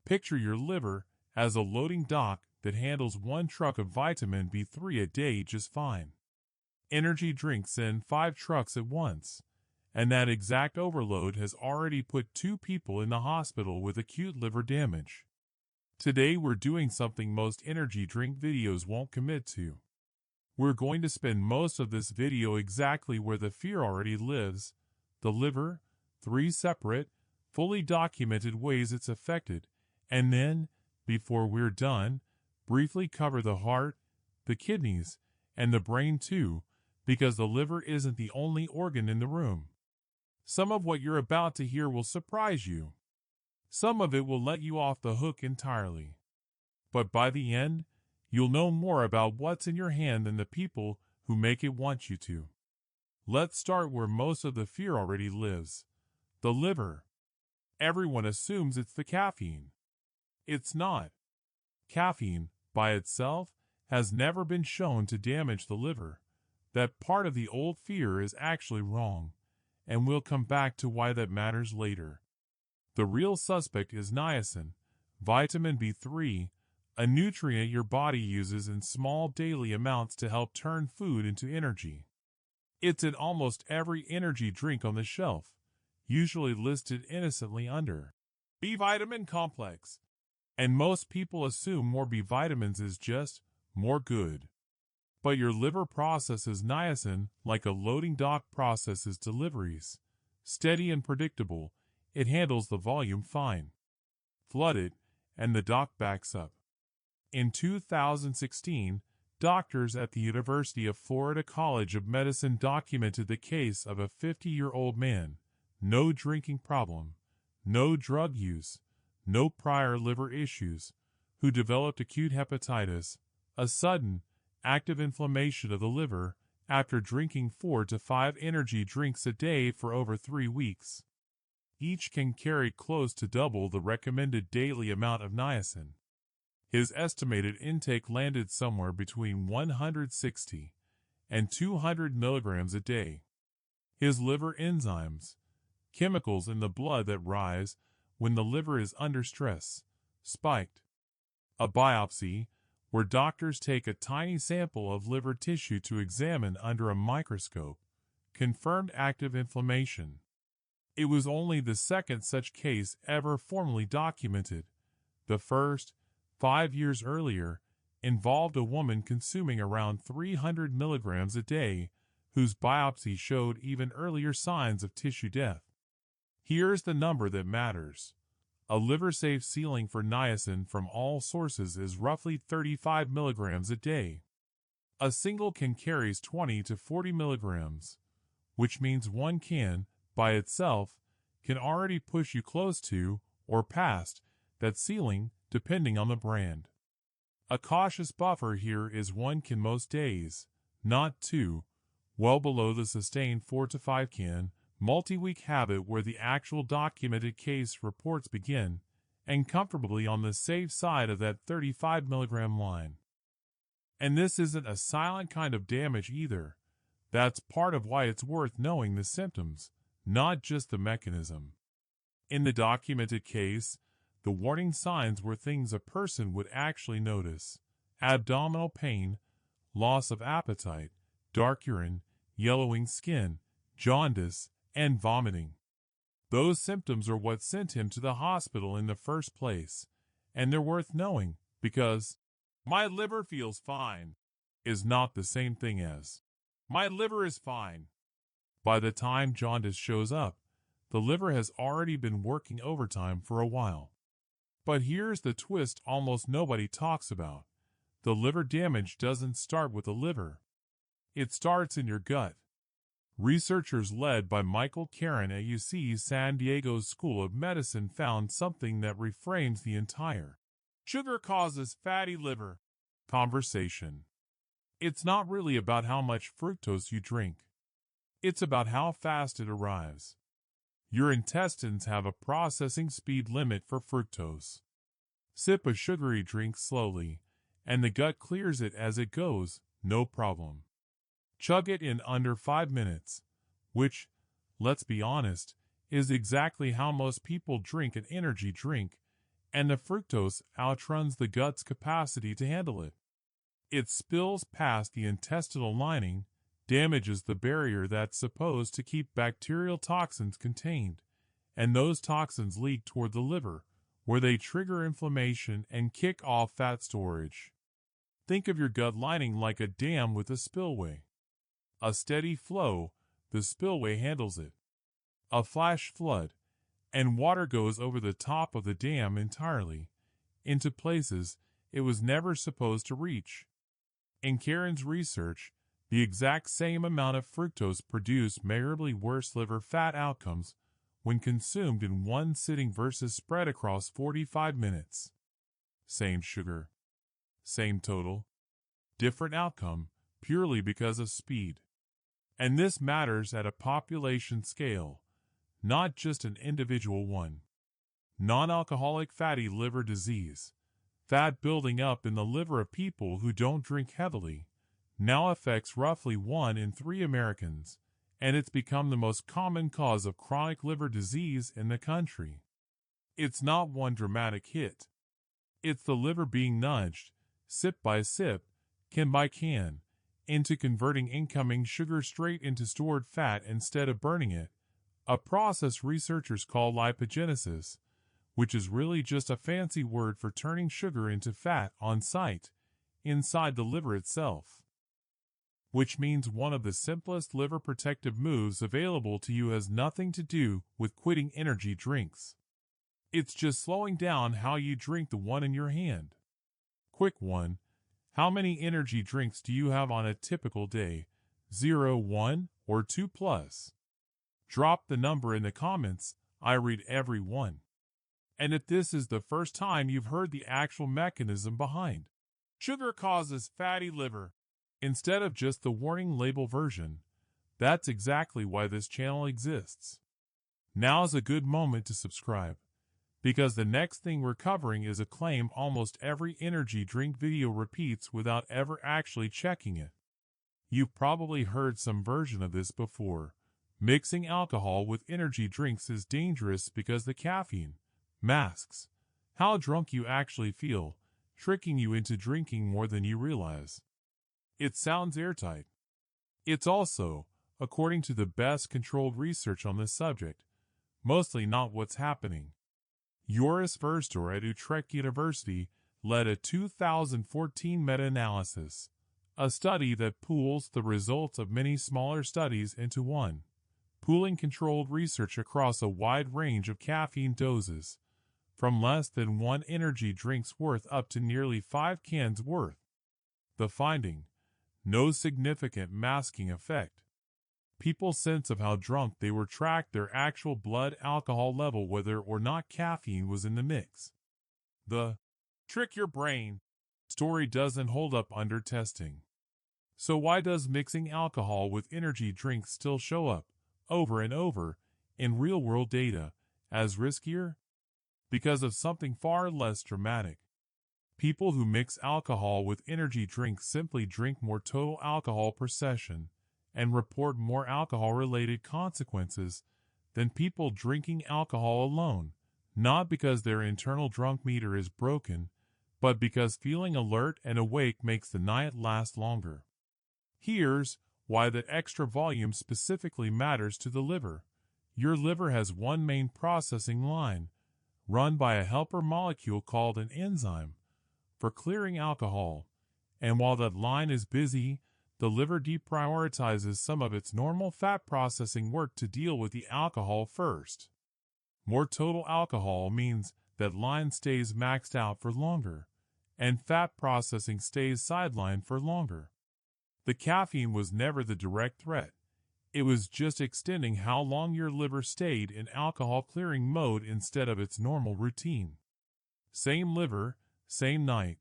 Picture your liver as a loading dock that handles one truck of vitamin B3 a day just fine. Energy drinks send 5 trucks at once, and that exact overload has already put 2 people in the hospital with acute liver damage. Today we're doing something most energy drink videos won't commit to. We're going to spend most of this video exactly where the fear already lives, the liver, 3 separate, fully documented ways it's affected, and then, before we're done, briefly cover the heart, the kidneys, and the brain too, because the liver isn't the only organ in the room. Some of what you're about to hear will surprise you. Some of it will let you off the hook entirely. But by the end, you'll know more about what's in your hand than the people who make it want you to. Let's start where most of the fear already lives, the liver. Everyone assumes it's the caffeine. It's not. Caffeine, by itself, has never been shown to damage the liver. That part of the old fear is actually wrong, and we'll come back to why that matters later. The real suspect is niacin, vitamin B3, a nutrient your body uses in small daily amounts to help turn food into energy. It's in almost every energy drink on the shelf, usually listed innocently under B vitamin complex. And most people assume more B vitamins is just more good. But your liver processes niacin like a loading dock processes deliveries. Steady and predictable, it handles the volume fine. Flood it, and the dock backs up. In 2016, doctors at the University of Florida College of Medicine documented the case of a 50-year-old man, no drinking problem, no drug use, no prior liver issues, who developed acute hepatitis, a sudden, active inflammation of the liver, after drinking 4 to 5 energy drinks a day for over 3 weeks. Each can carry close to double the recommended daily amount of niacin. His estimated intake landed somewhere between 160 and 200 milligrams a day. His liver enzymes, chemicals in the blood that rise when the liver is under stress, spiked. A biopsy, where doctors take a tiny sample of liver tissue to examine under a microscope, confirmed active inflammation. It was only the second such case ever formally documented. The first, 5 years earlier, involved a woman consuming around 300 milligrams a day, whose biopsy showed even earlier signs of tissue death. Here's the number that matters. A liver-safe ceiling for niacin from all sources is roughly 35 milligrams a day. A single can carries 20 to 40 milligrams, which means one can, by itself, can already push you close to, or past, that ceiling, depending on the brand. A cautious buffer here is 1 can most days, not 2, well below the sustained 4 to 5 can, multi-week habit where the actual documented case reports begin, and comfortably on the safe side of that 35 milligram line. And this isn't a silent kind of damage either. That's part of why it's worth knowing the symptoms, not just the mechanism. In the documented case, the warning signs were things a person would actually notice: abdominal pain, loss of appetite, dark urine, yellowing skin, jaundice, and vomiting. Those symptoms are what sent him to the hospital in the first place, and they're worth knowing, because "my liver feels fine" is not the same thing as "my liver is fine." By the time jaundice shows up, the liver has already been working overtime for a while. But here's the twist almost nobody talks about. The liver damage doesn't start with the liver. It starts in your gut. Researchers led by Michael Caron at UC San Diego's School of Medicine found something that reframes the entire "sugar causes fatty liver" conversation. It's not really about how much fructose you drink. It's about how fast it arrives. Your intestines have a processing speed limit for fructose. Sip a sugary drink slowly, and the gut clears it as it goes, no problem. Chug it in under 5 minutes, which, let's be honest, is exactly how most people drink an energy drink, and the fructose outruns the gut's capacity to handle it. It spills past the intestinal lining, damages the barrier that's supposed to keep bacterial toxins contained, and those toxins leak toward the liver, where they trigger inflammation and kick off fat storage. Think of your gut lining like a dam with a spillway. A steady flow, the spillway handles it. A flash flood, and water goes over the top of the dam entirely, into places it was never supposed to reach. In Karen's research, the exact same amount of fructose produced measurably worse liver fat outcomes when consumed in one sitting versus spread across 45 minutes. Same sugar, same total, different outcome purely because of speed. And this matters at a population scale, not just an individual one. Non-alcoholic fatty liver disease, fat building up in the liver of people who don't drink heavily, now affects roughly 1 in 3 Americans, and it's become the most common cause of chronic liver disease in the country. It's not one dramatic hit. It's the liver being nudged, sip by sip, can by can, into converting incoming sugar straight into stored fat instead of burning it, a process researchers call lipogenesis, which is really just a fancy word for turning sugar into fat on site, inside the liver itself. Which means one of the simplest liver protective moves available to you has nothing to do with quitting energy drinks. It's just slowing down how you drink the one in your hand. Quick one. How many energy drinks do you have on a typical day? 0, 1, or 2 plus? Drop the number in the comments. I read every one. And if this is the first time you've heard the actual mechanism behind sugar causes fatty liver, instead of just the warning label version, that's exactly why this channel exists. Now's a good moment to subscribe, because the next thing we're covering is a claim almost every energy drink video repeats without ever actually checking it. You've probably heard some version of this before. Mixing alcohol with energy drinks is dangerous because the caffeine masks how drunk you actually feel, tricking you into drinking more than you realize. It sounds airtight. It's also, according to the best controlled research on this subject, mostly not what's happening. Joris Verster at Utrecht University led a 2014 meta-analysis, a study that pools the results of many smaller studies into one, pooling controlled research across a wide range of caffeine doses, from less than 1 energy drink's worth up to nearly 5 cans worth. The finding: no significant masking effect. People's sense of how drunk they were tracked their actual blood alcohol level whether or not caffeine was in the mix. The trick your brain story doesn't hold up under testing. So why does mixing alcohol with energy drinks still show up, over and over, in real-world data, as riskier? Because of something far less dramatic. People who mix alcohol with energy drinks simply drink more total alcohol per session and report more alcohol-related consequences than people drinking alcohol alone, not because their internal drunk meter is broken, but because feeling alert and awake makes the night last longer. Here's why that extra volume specifically matters to the liver. Your liver has one main processing line, run by a helper molecule called an enzyme, for clearing alcohol, and while that line is busy, the liver deprioritizes some of its normal fat processing work to deal with the alcohol first. More total alcohol means that line stays maxed out for longer, and fat processing stays sidelined for longer. The caffeine was never the direct threat. It was just extending how long your liver stayed in alcohol clearing mode instead of its normal routine. Same liver, same night,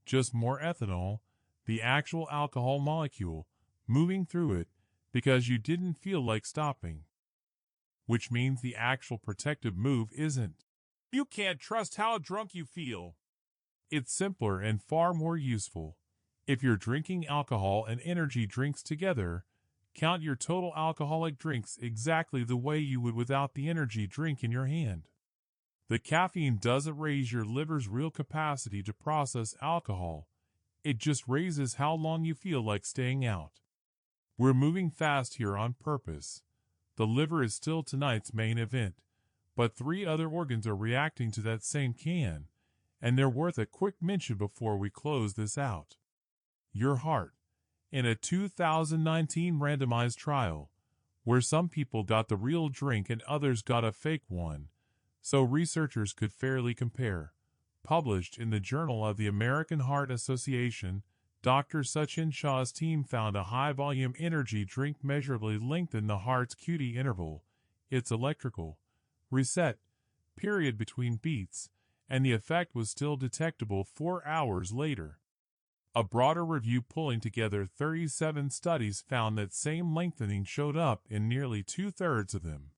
just more ethanol, the actual alcohol molecule, moving through it because you didn't feel like stopping. Which means the actual protective move isn't, you can't trust how drunk you feel. It's simpler and far more useful. If you're drinking alcohol and energy drinks together, count your total alcoholic drinks exactly the way you would without the energy drink in your hand. The caffeine doesn't raise your liver's real capacity to process alcohol, it just raises how long you feel like staying out. We're moving fast here on purpose. The liver is still tonight's main event, but 3 other organs are reacting to that same can, and they're worth a quick mention before we close this out. Your heart. In a 2019 randomized trial, where some people got the real drink and others got a fake one, so researchers could fairly compare. Published in the Journal of the American Heart Association, Dr. Sachin Shah's team found a high-volume energy drink measurably lengthened the heart's QT interval, its electrical reset period between beats, and the effect was still detectable 4 hours later. A broader review pulling together 37 studies found that same lengthening showed up in nearly 2/3 of them.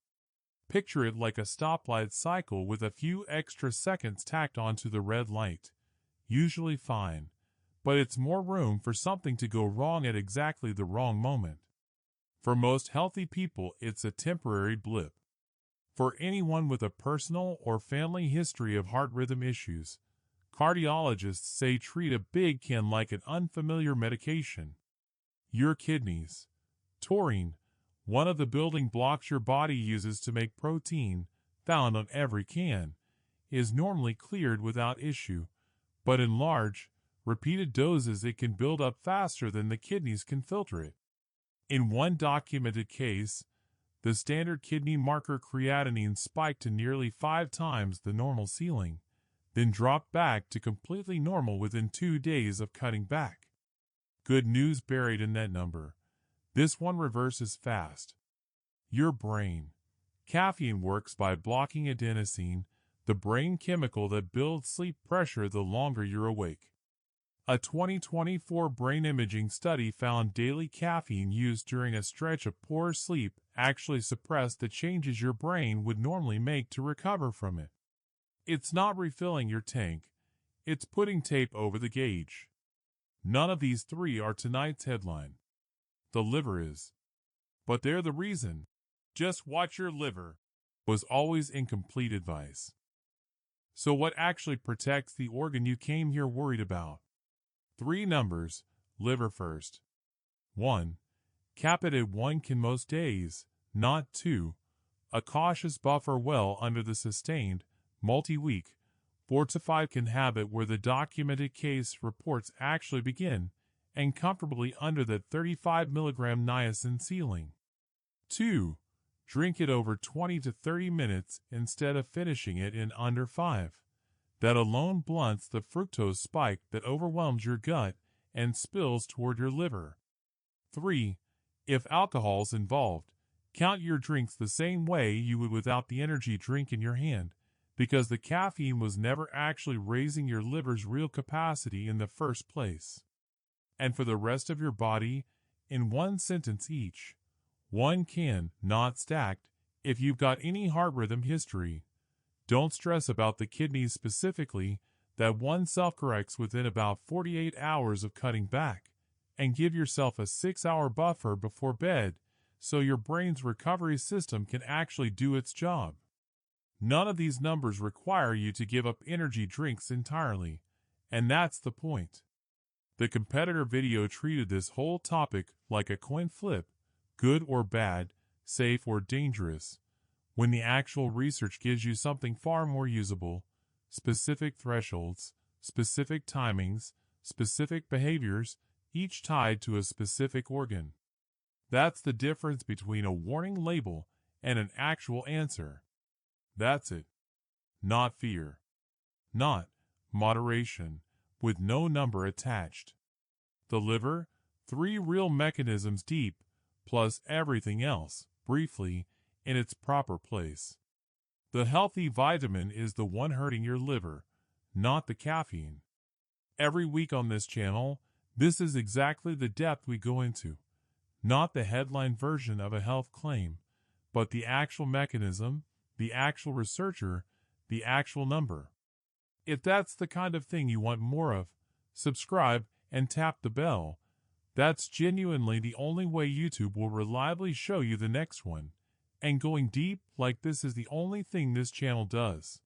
Picture it like a stoplight cycle with a few extra seconds tacked onto the red light. Usually fine, but it's more room for something to go wrong at exactly the wrong moment. For most healthy people, it's a temporary blip. For anyone with a personal or family history of heart rhythm issues, cardiologists say treat a big can like an unfamiliar medication. Your kidneys. Taurine, one of the building blocks your body uses to make protein, found on every can, is normally cleared without issue, but in large, repeated doses it can build up faster than the kidneys can filter it. In one documented case, the standard kidney marker creatinine spiked to nearly 5 times the normal ceiling, then dropped back to completely normal within 2 days of cutting back. Good news buried in that number. This one reverses fast. Your brain. Caffeine works by blocking adenosine, the brain chemical that builds sleep pressure the longer you're awake. A 2024 brain imaging study found daily caffeine used during a stretch of poor sleep actually suppressed the changes your brain would normally make to recover from it. It's not refilling your tank, it's putting tape over the gauge. None of these 3 are tonight's headline. The liver is. But they're the reason. Just watch your liver was always incomplete advice. So what actually protects the organ you came here worried about? 3 numbers, liver first. 1. Cap it at 1 can most days, not 2. A cautious buffer well under the sustained, multi-week, 4 to 5 can habit where the documented case reports actually begin, and comfortably under the 35 mg niacin ceiling. 2. Drink it over 20 to 30 minutes instead of finishing it in under 5. That alone blunts the fructose spike that overwhelms your gut and spills toward your liver. 3. If alcohol's involved, count your drinks the same way you would without the energy drink in your hand, because the caffeine was never actually raising your liver's real capacity in the first place. And for the rest of your body, in 1 sentence each, 1 can, not stacked, if you've got any heart rhythm history. Don't stress about the kidneys specifically, that one self-corrects within about 48 hours of cutting back, and give yourself a 6-hour buffer before bed so your brain's recovery system can actually do its job. None of these numbers require you to give up energy drinks entirely, and that's the point. The competitor video treated this whole topic like a coin flip, good or bad, safe or dangerous, when the actual research gives you something far more usable: specific thresholds, specific timings, specific behaviors, each tied to a specific organ. That's the difference between a warning label and an actual answer. That's it. Not fear. Not moderation, with no number attached. The liver, 3 real mechanisms deep, plus everything else, briefly, in its proper place. The healthy vitamin is the one hurting your liver, not the caffeine. Every week on this channel, this is exactly the depth we go into. Not the headline version of a health claim, but the actual mechanism, the actual researcher, the actual number. If that's the kind of thing you want more of, subscribe and tap the bell. That's genuinely the only way YouTube will reliably show you the next one. And going deep like this is the only thing this channel does.